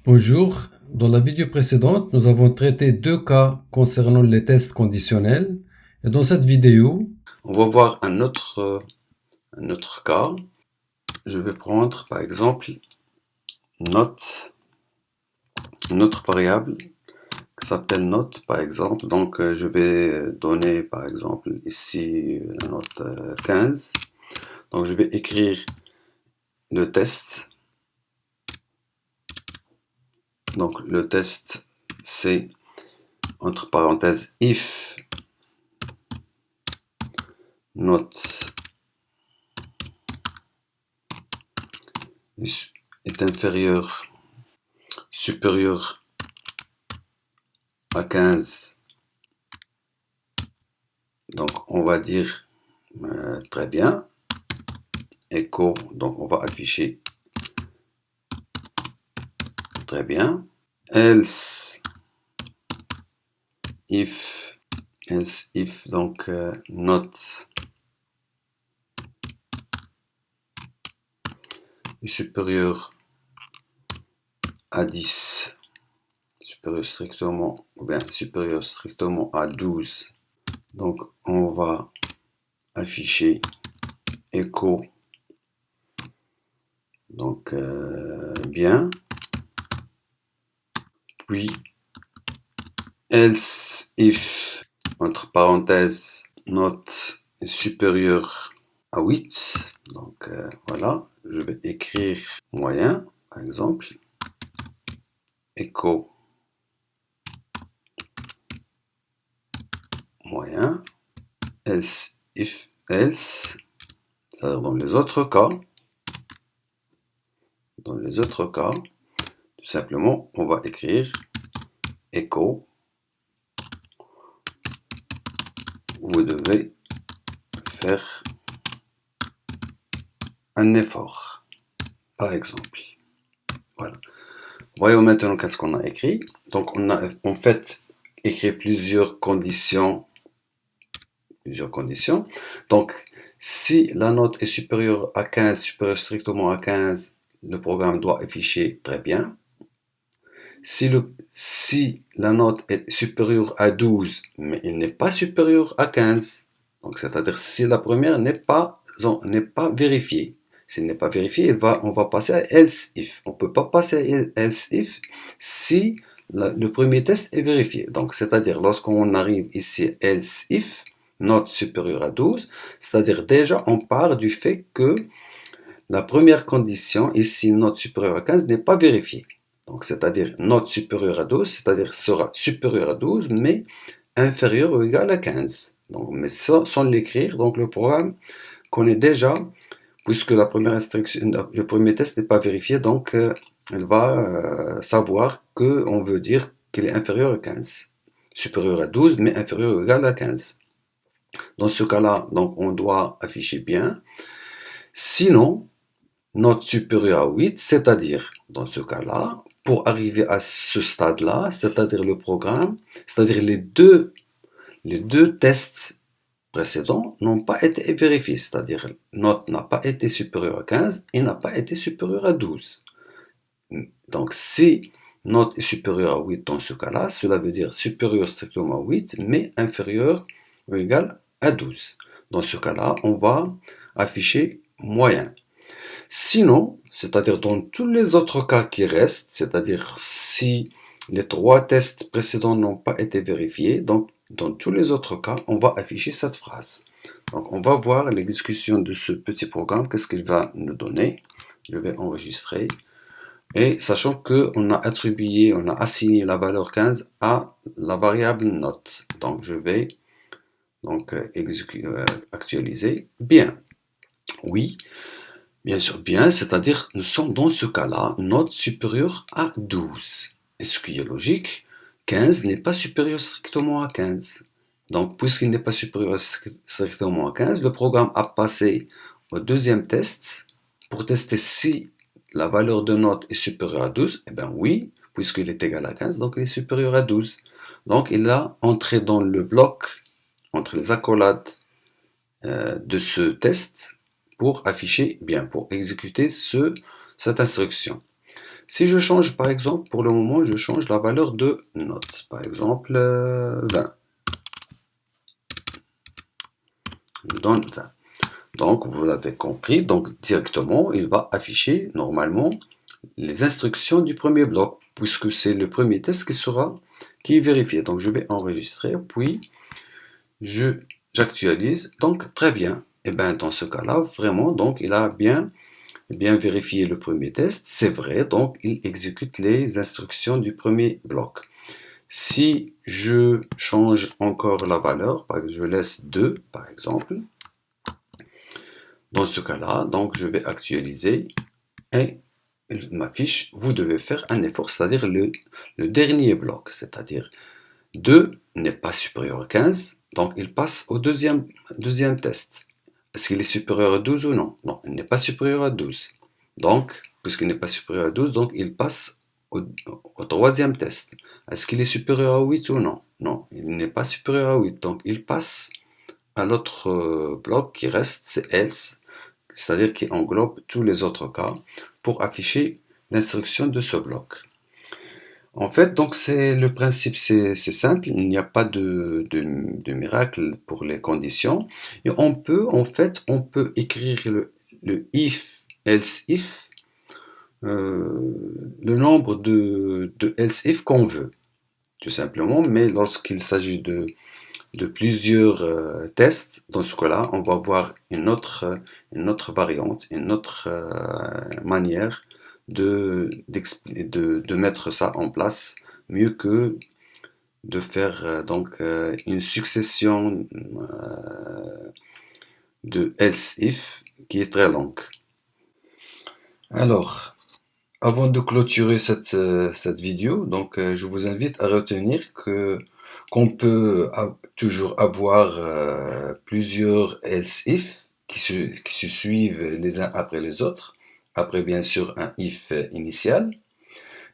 Bonjour, dans la vidéo précédente, nous avons traité deux cas concernant les tests conditionnels. Et dans cette vidéo, on va voir un autre cas. Je vais prendre par exemple note, une autre variable qui s'appelle note par exemple. Donc je vais donner par exemple ici la note 15. Donc je vais écrire le test. Donc le test c'est entre parenthèses if note est supérieur à 15. Donc on va dire très bien, echo, donc on va afficher très bien, else if, donc note est supérieur à 10, supérieur strictement, ou bien supérieur strictement à 12. Donc on va afficher echo, donc bien, puis else if, entre parenthèses, note est supérieure à 8. Donc voilà, je vais écrire moyen, par exemple, echo moyen, else if else, c'est-à-dire dans les autres cas, tout simplement, on va écrire echo, vous devez faire un effort, par exemple. Voilà. Voyons maintenant qu'est-ce qu'on a écrit. Donc on a en fait écrit plusieurs conditions. Donc si la note est supérieure à 15, supérieure strictement à 15, le programme doit afficher très bien. Si la note est supérieure à 12, mais il n'est pas supérieur à 15, donc c'est-à-dire si la première n'est pas vérifiée. S'il n'est pas vérifié, on va passer à else if. On ne peut pas passer à else if si le premier test est vérifié. Donc c'est-à-dire lorsqu'on arrive ici else if, note supérieure à 12, c'est-à-dire déjà on part du fait que la première condition, ici note supérieure à 15, n'est pas vérifiée. Donc, c'est-à-dire note supérieure à 12, c'est-à-dire sera supérieure à 12, mais inférieure ou égale à 15. Donc, mais sans l'écrire, donc le programme connaît déjà, puisque la première instruction, le premier test n'est pas vérifié, donc elle va savoir qu'on veut dire qu'il est inférieur à 15. Supérieur à 12, mais inférieur ou égal à 15. Dans ce cas-là, donc on doit afficher bien. Sinon, note supérieure à 8, c'est-à-dire, dans ce cas-là, pour arriver à ce stade-là, c'est-à-dire le programme, c'est-à-dire les deux tests précédents n'ont pas été vérifiés, c'est-à-dire note n'a pas été supérieure à 15 et n'a pas été supérieure à 12. Donc si note est supérieure à 8 dans ce cas-là, cela veut dire supérieur strictement à 8, mais inférieur ou égal à 12. Dans ce cas-là, on va afficher moyen. Sinon, c'est-à-dire dans tous les autres cas qui restent, c'est-à-dire si les trois tests précédents n'ont pas été vérifiés, donc dans tous les autres cas, on va afficher cette phrase. Donc on va voir l'exécution de ce petit programme, qu'est-ce qu'il va nous donner. Je vais enregistrer. Et sachant qu'on a attribué, on a assigné la valeur 15 à la variable note. Donc je vais donc actualiser. Bien. Oui. Bien sûr, bien, c'est-à-dire nous sommes dans ce cas-là, note supérieure à 12. Et ce qui est logique, 15 n'est pas supérieur strictement à 15. Donc, puisqu'il n'est pas supérieur strictement à 15, le programme a passé au deuxième test pour tester si la valeur de note est supérieure à 12. Eh bien oui, puisqu'il est égal à 15, donc il est supérieur à 12. Donc, il a entré dans le bloc entre les accolades de ce test pour afficher bien, pour exécuter cette instruction. Si je change, par exemple, pour le moment, je change la valeur de note. Par exemple, 20. Je donne 20. Donc, vous l'avez compris, donc directement, il va afficher normalement les instructions du premier bloc, puisque c'est le premier test qui est vérifié. Donc, je vais enregistrer, puis j'actualise. Donc, très bien. Et bien, dans ce cas-là, vraiment, donc, il a bien vérifié le premier test. C'est vrai, donc, il exécute les instructions du premier bloc. Si je change encore la valeur, par exemple, je laisse 2, par exemple, dans ce cas-là, donc, je vais actualiser et il m'affiche, vous devez faire un effort, c'est-à-dire le dernier bloc, c'est-à-dire 2 n'est pas supérieur à 15, donc il passe au deuxième test. Est-ce qu'il est supérieur à 12 ou non? Non, il n'est pas supérieur à 12. Donc, puisqu'il n'est pas supérieur à 12, donc il passe au troisième test. Est-ce qu'il est supérieur à 8 ou non? Non, il n'est pas supérieur à 8, donc il passe à l'autre bloc qui reste, c'est else, c'est-à-dire qui englobe tous les autres cas pour afficher l'instruction de ce bloc. En fait, donc c'est le principe, c'est simple, il n'y a pas de miracle pour les conditions. Et on peut écrire le if, else if, le nombre de else if qu'on veut, tout simplement. Mais lorsqu'il s'agit de plusieurs tests, dans ce cas-là, on va voir une autre variante, une autre manière de mettre ça en place, mieux que de faire une succession de else if qui est très longue. Alors, avant de clôturer cette vidéo, donc je vous invite à retenir qu'on peut toujours avoir plusieurs else if qui se suivent les uns après les autres, après bien sûr un if initial,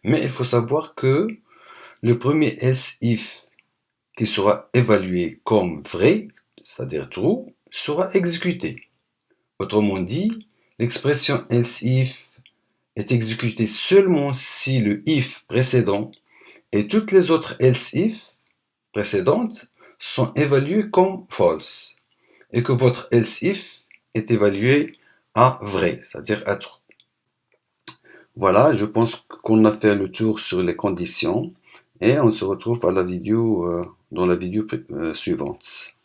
mais il faut savoir que le premier else if qui sera évalué comme vrai, c'est-à-dire true, sera exécuté. Autrement dit, l'expression else if est exécutée seulement si le if précédent et toutes les autres else if précédentes sont évaluées comme false et que votre else if est évalué à vrai, c'est-à-dire à true. Voilà, je pense qu'on a fait le tour sur les conditions et on se retrouve dans la vidéo suivante.